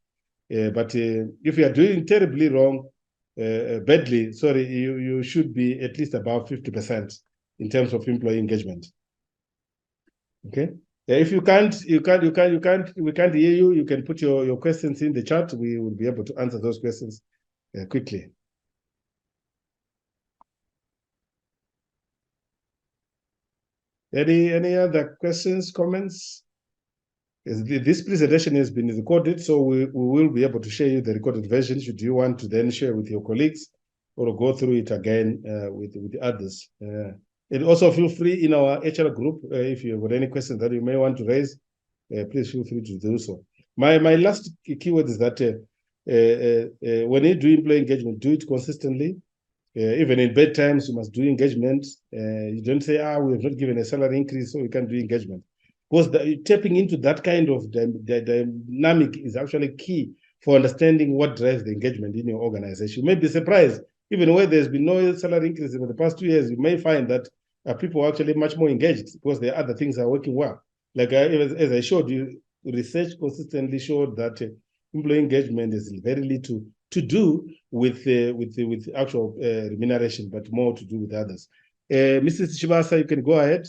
But if you are doing terribly wrong, badly, sorry, you should be at least above 50% in terms of employee engagement. Okay. If we can't hear you, you can put your questions in the chat. We will be able to answer those questions quickly. Any other questions, comments? This presentation has been recorded, so we will be able to share you the recorded version should you want to then share with your colleagues or go through it again with others. And also feel free in our HR group, if you have any questions that you may want to raise, please feel free to do so. My last keyword is that when you do employee engagement, do it consistently. Even in bad times, you must do engagement. You don't say, we have not given a salary increase, so we can't do engagement. Because tapping into that kind of dynamic is actually key for understanding what drives the engagement in your organization. You may be surprised, even where there's been no salary increase in the past 2 years, you may find that people are actually much more engaged because there are other things that are working well. Like as I showed you, research consistently showed that employee engagement is very little to do with actual remuneration, but more to do with others. Mrs. Shibasa, you can go ahead.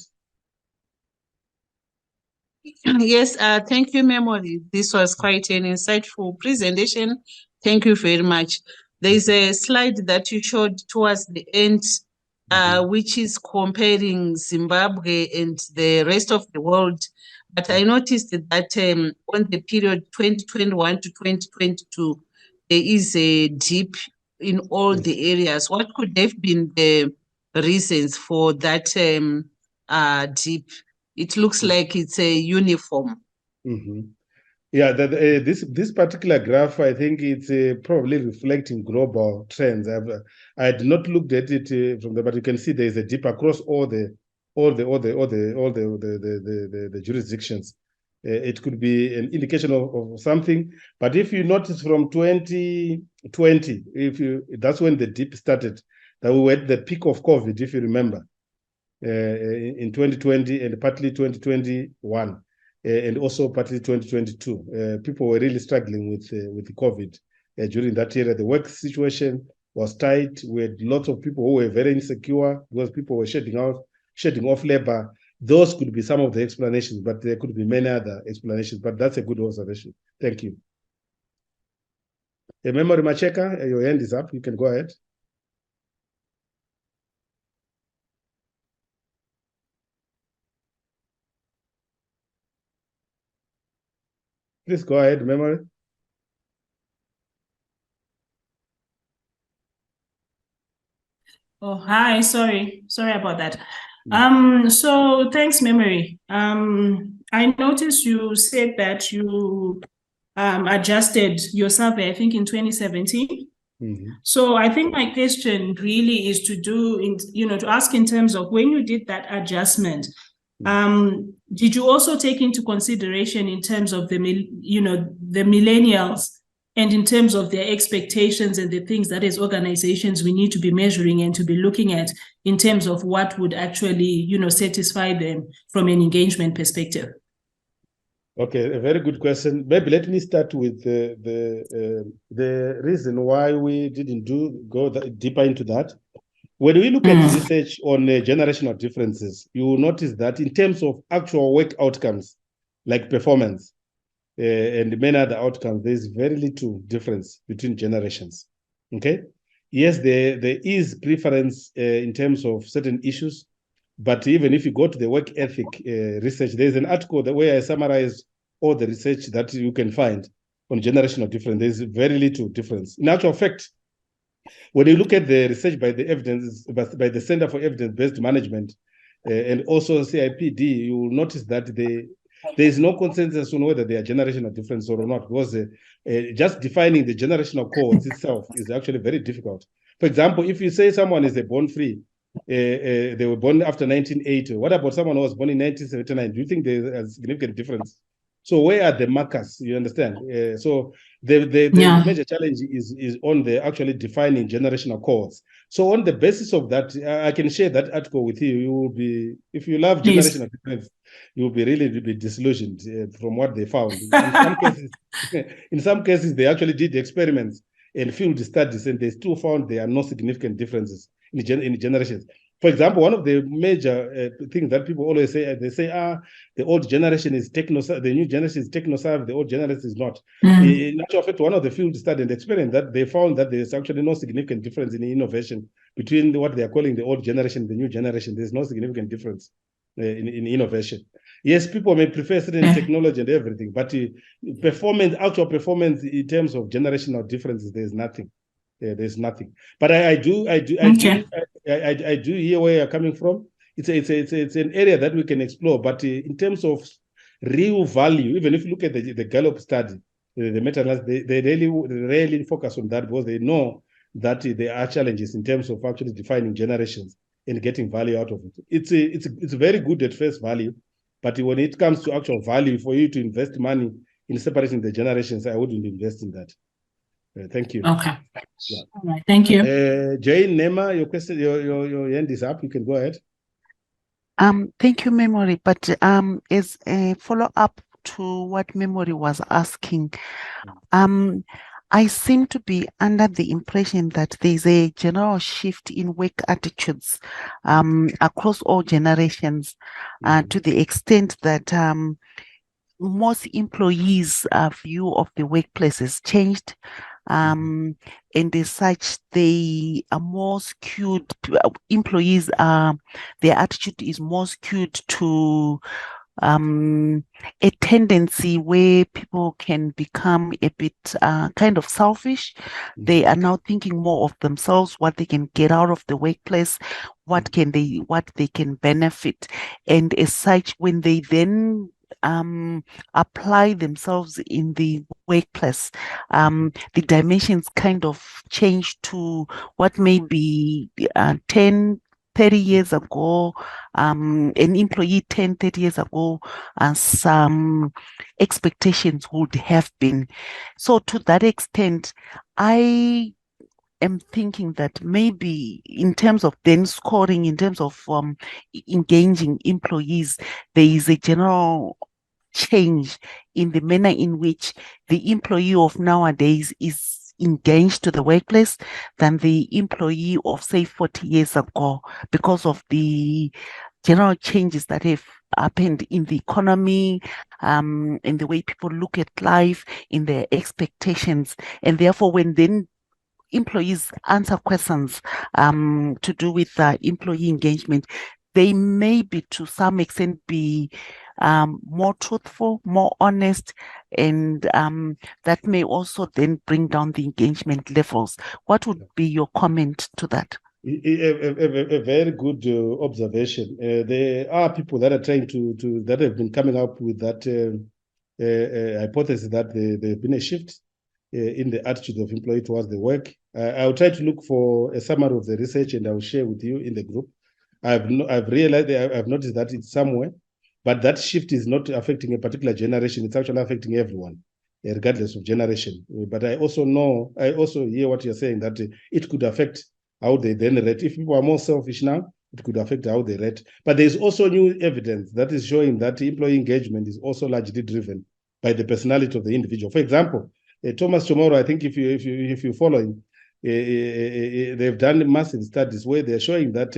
Yes, thank you, Memory. This was quite an insightful presentation. Thank you very much. There's a slide that you showed towards the end, which is comparing Zimbabwe and the rest of the world. But I noticed that on the period 2021 to 2022, there is a dip in all the areas. What could have been the reasons for that dip? It looks like it's a uniform. Yeah, this particular graph, I think it's probably reflecting global trends. I had not looked at it from there, but you can see there is a dip across all the jurisdictions. It could be an indication of something, but if you notice from 2020, that's when the dip started. That we were at the peak of COVID, if you remember, in 2020 and partly 2021. And also partly 2022. People were really struggling with the COVID during that year. The work situation was tight. We had lots of people who were very insecure because people were shedding off labor. Those could be some of the explanations, but there could be many other explanations. But that's a good observation. Thank you. Memory Macheka, your hand is up. You can go ahead. Please go ahead, Memory. Oh, hi. Sorry about that. So thanks, Memory. I noticed you said that you adjusted your survey, I think in 2017. So I think my question really is to ask in terms of when you did that adjustment, did you also take into consideration in terms of the millennials and in terms of their expectations and the things that as organizations we need to be measuring and to be looking at in terms of what would actually, satisfy them from an engagement perspective? Okay, a very good question. Maybe let me start with the reason why we didn't go deeper into that. When we look at research on generational differences, you will notice that in terms of actual work outcomes, like performance and many other outcomes, there's very little difference between generations. Okay? Yes, there is preference in terms of certain issues, but even if you go to the work ethic research, there's an article where I summarize all the research that you can find on generational difference. There's very little difference. In actual fact, when you look at the research by the Center for Evidence-Based Management and also CIPD, you will notice that there is no consensus on whether there are generational differences or not, because just defining the generational cohorts itself is actually very difficult. For example, if you say someone is a born-free, they were born after 1980. What about someone who was born in 1979? Do you think there's a significant difference? So where are the markers? You understand? So the major challenge is on the actually defining generational cohorts. So on the basis of that, I can share that article with you. You will be, if you love generational difference, you will be really disillusioned from what they found. In some cases, they actually did experiments and field studies, and they still found there are no significant differences in generations. For example, one of the major things that people always say, they say, the old generation is techno-savvy, the new generation is techno-savvy, the old generation is not. In actual fact, one of the field studies and experiment that they found that there's actually no significant difference in innovation between what they are calling the old generation and the new generation. There's no significant difference in innovation. Yes, people may prefer certain technology and everything, but actual performance in terms of generational differences, there's nothing. There's nothing. But I do hear where you're coming from. It's an area that we can explore. But in terms of real value, even if you look at the Gallup study, the meta-analysis, they rarely focus on that because they know that there are challenges in terms of actually defining generations and getting value out of it. It's very good at face value, but when it comes to actual value for you to invest money in separating the generations, I wouldn't invest in that. Thank you. Okay. Yeah. All right. Thank you. Jane, Nema, your question, your hand is up. You can go ahead. Thank you, Memory. But as a follow-up to what Memory was asking, I seem to be under the impression that there's a general shift in work attitudes across all generations to the extent that most employees' view of the workplace has changed. And as such, they are more skewed. Employees their attitude is more skewed to a tendency where people can become a bit kind of selfish. They are now thinking more of themselves, what they can get out of the workplace, what they can benefit, and as such, when they then apply themselves in the workplace, the dimensions kind of change to what may be 10, 30 years ago, an employee 10, 30 years ago, some expectations would have been. So to that extent, I am thinking that maybe in terms of then scoring, in terms of engaging employees, there is a general change in the manner in which the employee of nowadays is engaged to the workplace than the employee of, say, 40 years ago, because of the general changes that have happened in the economy, in the way people look at life, in their expectations. And therefore, when then employees answer questions to do with employee engagement, they may be to some extent be more truthful, more honest, and that may also then bring down the engagement levels. What would be your comment to that? A very good observation. There are people that are trying that have been coming up with that hypothesis that there's been a shift in the attitude of employee towards the work. I'll try to look for a summary of the research and I'll share with you in the group. I've noticed that it's somewhere, but that shift is not affecting a particular generation. It's actually affecting everyone, regardless of generation. But I also hear what you're saying, that it could affect how they then rate. If people are more selfish now, it could affect how they rate. But there's also new evidence that is showing that employee engagement is also largely driven by the personality of the individual. For example, Thomas Tomorrow, I think if you follow him, they've done massive studies where they're showing that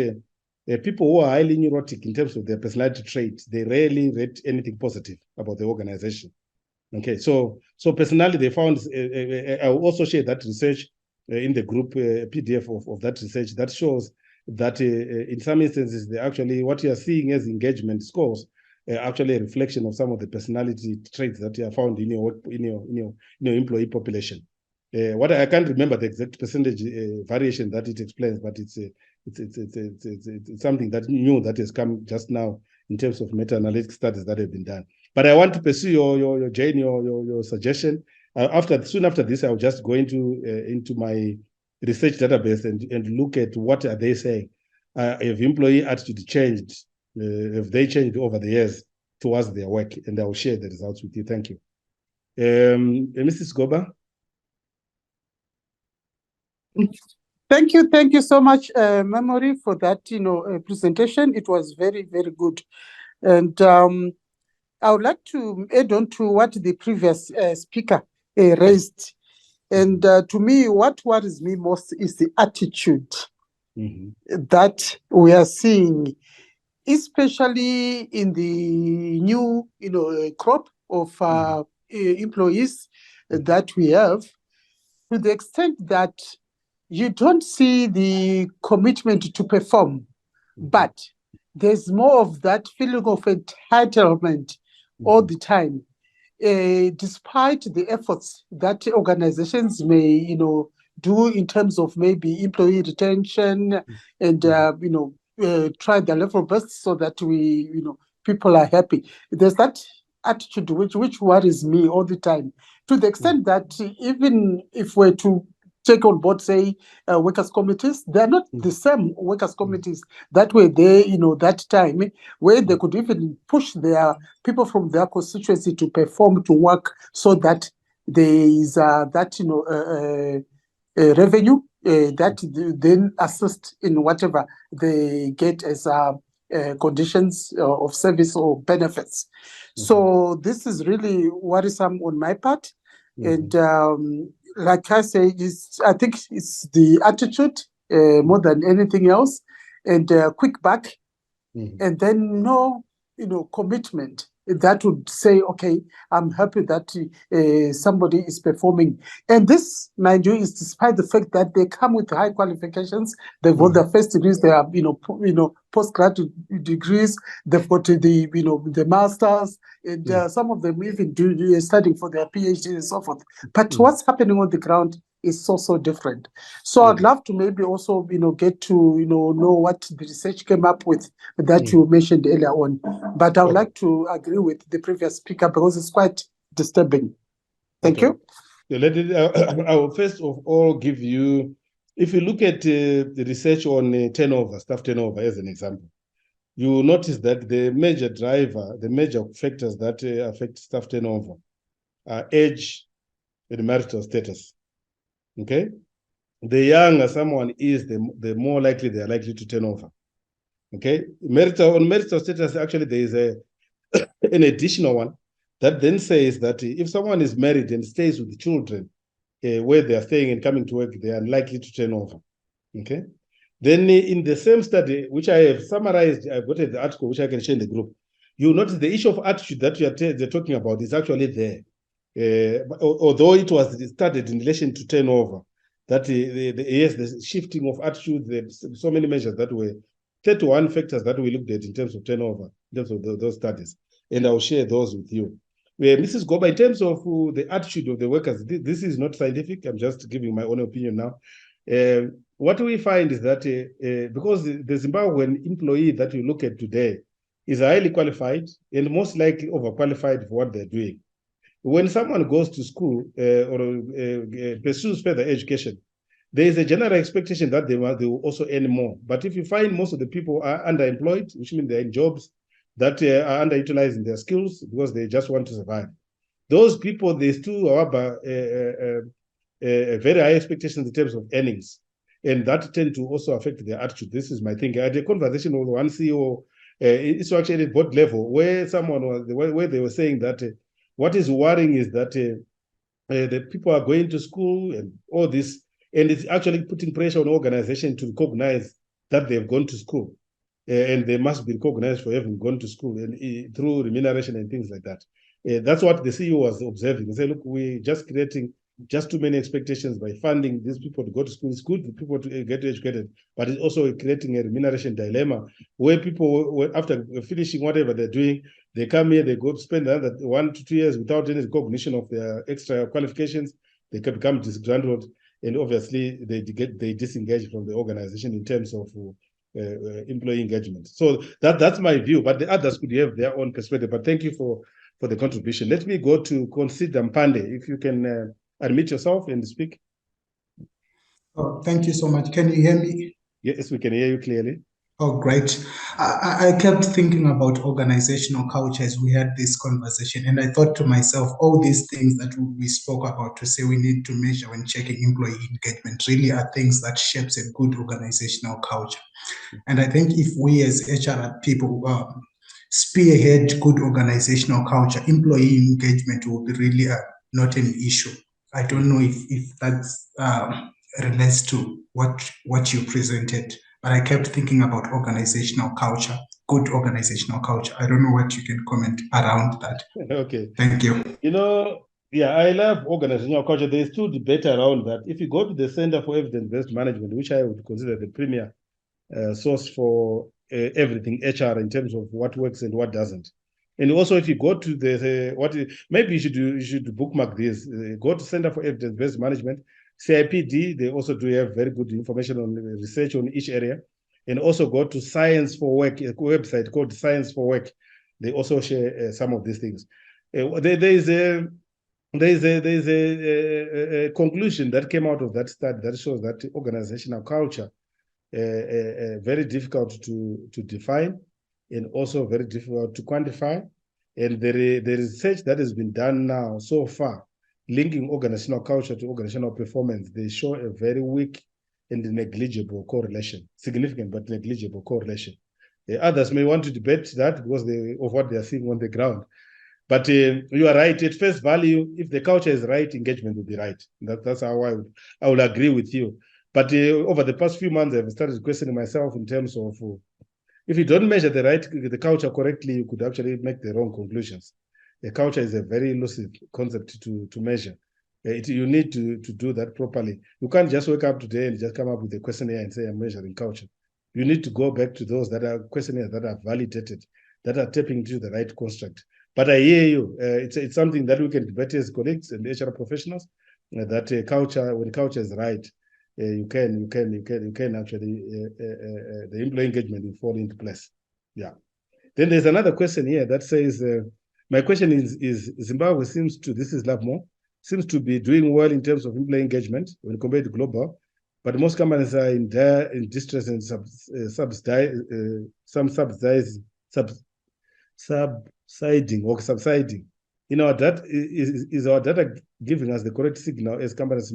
people who are highly neurotic in terms of their personality traits, they rarely rate anything positive about the organization. Okay, so personally, they found, I will also share that research in the group PDF of that research that shows that in some instances, they actually, what you are seeing as engagement scores, actually a reflection of some of the personality traits that you are found in your employee population. What I can't remember the exact percentage variation that it explains, but it's something that new that has come just now in terms of meta-analytic studies that have been done. But I want to pursue your Jane, your suggestion. Soon after this, I'll just go into my research database and look at what are they saying. Have employee attitude changed? Have they changed over the years towards their work? And I will share the results with you. Thank you. Mrs. Goba. Thank you so much, Memory, for that presentation. It was very, very good. And I would like to add on to what the previous speaker raised. And to me, what worries me most is the attitude that we are seeing, especially in the new crop of employees that we have, to the extent that you don't see the commitment to perform, but there's more of that feeling of entitlement all the time, despite the efforts that organizations may, do in terms of maybe employee retention and, try their level best so that people are happy. There's that attitude which worries me all the time, to the extent that even if we're to take on board, say, workers' committees, they're not the same workers' committees that were there, that time, where they could even push their people from their constituency to perform, to work, so that there is that, revenue that then assist in whatever they get as conditions of service or benefits. So this is really worrisome on my part. And like I say, I think it's the attitude more than anything else, and quick back, and then no, commitment that would say, okay, I'm happy that somebody is performing. And this, mind you, is despite the fact that they come with high qualifications. They've got their first degrees, they are, postgraduate degrees. They've got the masters, and some of them even studying for their PhD and so forth. But what's happening on the ground is so different. So I'd love to maybe also, get to, know what the research came up with that you mentioned earlier on. But I would like to agree with the previous speaker because it's quite disturbing. Thank you. I will first of all give you, if you look at the research on turnover, staff turnover as an example, you will notice that the major factors that affect staff turnover are age and marital status. Okay, the younger someone is, the more likely they are likely to turn over. Okay, on marital status, actually there is an additional one that then says that if someone is married and stays with the children where they are staying and coming to work, they are unlikely to turn over. Okay, then in the same study, which I have summarized, I've got the article which I can share in the group. You notice the issue of attitude that they're talking about is actually there. Although it was studied in relation to turnover, that the shifting of attitude, there's so many measures that were 31 factors that we looked at in terms of turnover, in terms of those studies. and I'll share those with you. Mrs. Goba, in terms of the attitude of the workers, this is not scientific. I'm just giving my own opinion now. What we find is that because the Zimbabwean employee that you look at today is highly qualified and most likely overqualified for what they're doing. When someone goes to school or pursues further education, there is a general expectation that they will also earn more. But if you find most of the people are underemployed, which means they're in jobs that are underutilizing their skills because they just want to survive, those people, they still have very high expectations in terms of earnings. And that tend to also affect their attitude. This is my thinking. I had a conversation with one CEO, it's actually at board level, where someone was, where they were saying that what is worrying is that the people are going to school and all this, and it's actually putting pressure on organization to recognize that they've gone to school. And they must be recognized for having gone to school and through remuneration and things like that. That's what the CEO was observing. He said, look, we're just creating just too many expectations by funding these people to go to school. It's good for people to get educated, but it's also creating a remuneration dilemma where people, after finishing whatever they're doing, they come here, they go spend another 1 to 2 years without any recognition of their extra qualifications. They can become disgruntled, and obviously they disengage from the organization in terms of employee engagement. So that's my view, but the others could have their own perspective. But thank you for the contribution. Let me go to Consider Mpande. If you can unmute yourself and speak. Oh, thank you so much. Can you hear me? Yes, we can hear you clearly. Oh, great. I kept thinking about organizational culture as we had this conversation, and I thought to myself, all these things that we spoke about to say we need to measure when checking employee engagement really are things that shapes a good organizational culture. And I think if we as HR people spearhead good organizational culture, employee engagement will be really not an issue. I don't know if that's relates to what you presented, but I kept thinking about organizational culture, good organizational culture. I don't know what you can comment around that. Okay. Thank you. Yeah, I love organizational culture. There's still debate around that. If you go to the Center for Evidence-Based Management, which I would consider the premier source for everything HR in terms of what works and what doesn't. And also, if you go to maybe you should bookmark this. Go to Center for Evidence-Based Management, CIPD. They also do have very good information on research on each area, and also go to Science for Work, a website called Science for Work. They also share some of these things. There is a conclusion that came out of that study that shows that organizational culture very difficult to define and also very difficult to quantify. And the research that has been done now so far, linking organizational culture to organizational performance, they show a very weak and negligible correlation, significant but negligible correlation. Others may want to debate that because of what they are seeing on the ground. But you are right. At face value, if the culture is right, engagement will be right. That's how I would agree with you. But over the past few months, I've started questioning myself in terms of if you don't measure the culture correctly, you could actually make the wrong conclusions. The culture is a very elusive concept to measure. You need to do that properly. You can't just wake up today and just come up with a questionnaire and say, I'm measuring culture. You need to go back to those that are questionnaires that are validated, that are tapping into the right construct. But I hear you. It's something that we can debate as colleagues and HR professionals. That culture, when culture is right, you can actually the employee engagement will fall into place. Yeah. Then there's another question here that says, my question is Zimbabwe seems to, this is Lovemore, seems to be doing well in terms of employee engagement when compared to global, but most companies are in distress and subsiding. You know, that is our data giving us the correct signal as companies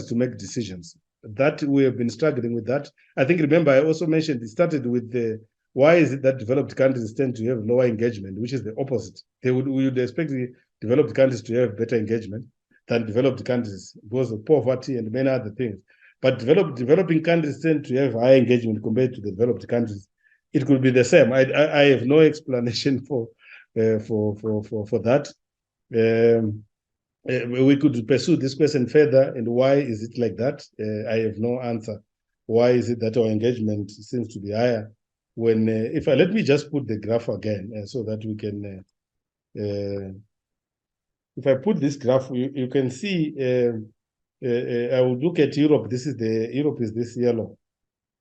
to make decisions. That we have been struggling with that. I think, remember, I also mentioned it started with why is it that developed countries tend to have lower engagement, which is the opposite. We would expect the developed countries to have better engagement than developed countries because of poverty and many other things. But developing countries tend to have higher engagement compared to the developed countries. It could be the same. I have no explanation for that. We could pursue this question further, and why is it like that? I have no answer. Why is it that our engagement seems to be higher when if I let me just put the graph again so that we can. If I put this graph, you can see. I will look at Europe. Europe is this yellow.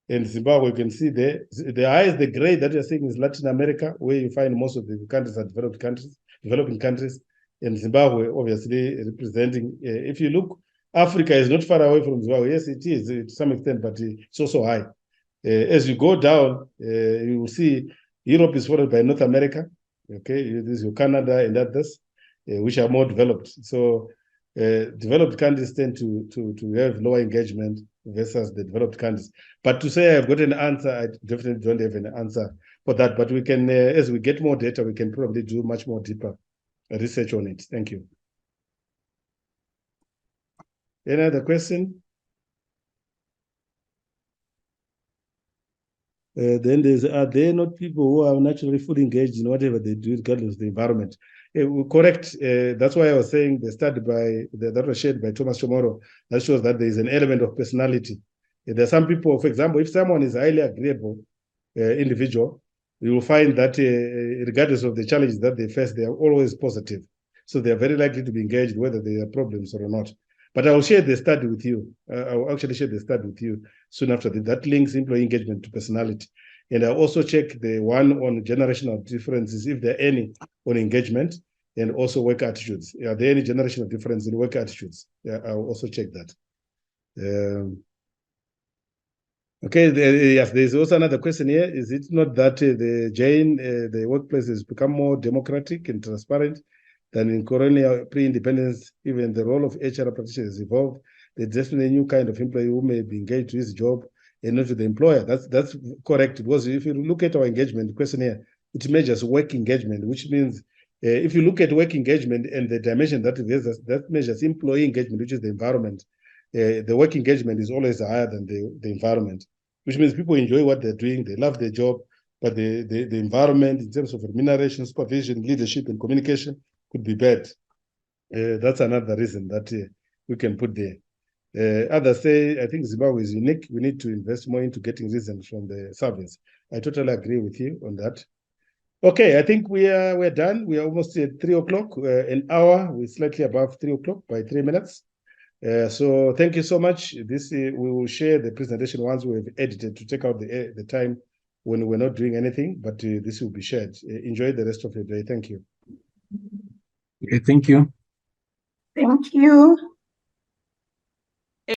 And Zimbabwe, you can see the highest, the gray that you're seeing is Latin America, where you find most of the countries are developing countries. And Zimbabwe, obviously, representing, if you look, Africa is not far away from Zimbabwe. Yes, it is to some extent, but it's also high. As you go down, you will see Europe is followed by North America. Okay, this is Canada and others, which are more developed. So developed countries tend to have lower engagement versus the developed countries. But to say I've got an answer, I definitely don't have an answer for that. But we can, as we get more data, we can probably do much more deeper research on it. Thank you. Any other question? Then are there not people who are naturally fully engaged in whatever they do, regardless of the environment? Correct. That's why I was saying the study that was shared by Thomas Chomoro that shows that there is an element of personality. There are some people, for example, if someone is a highly agreeable individual, you will find that regardless of the challenges that they face, they are always positive. So they are very likely to be engaged, whether there are problems or not. But I will share the study with you. I will actually share the study with you soon after that. That links employee engagement to personality. And I also check the one on generational differences, if there are any, on engagement, and also work attitudes. Are there any generational difference in work attitudes? Yeah, I will also check that. Okay, yes, there's also another question here. Is it not that the workplace has become more democratic and transparent than in colonial pre-independence? Even the role of HR practitioners has evolved. There's definitely a new kind of employee who may be engaged to his job and not to the employer. That's correct. Because if you look at our engagement questionnaire, it measures work engagement, which means if you look at work engagement and the dimension that measures employee engagement, which is the environment, the work engagement is always higher than the environment, which means people enjoy what they're doing, they love their job, but the environment in terms of remuneration, supervision, leadership, and communication could be bad. That's another reason that we can put there. Others say, I think Zimbabwe is unique. We need to invest more into getting reasons from the surveys. I totally agree with you on that. Okay, I think we're done. We are almost at 3 o'clock, an hour. We're slightly above 3 o'clock by 3 minutes. So thank you so much. This we will share the presentation once we have edited to take out the time when we're not doing anything, but this will be shared. Enjoy the rest of your day. Thank you. Okay, thank you. Thank you.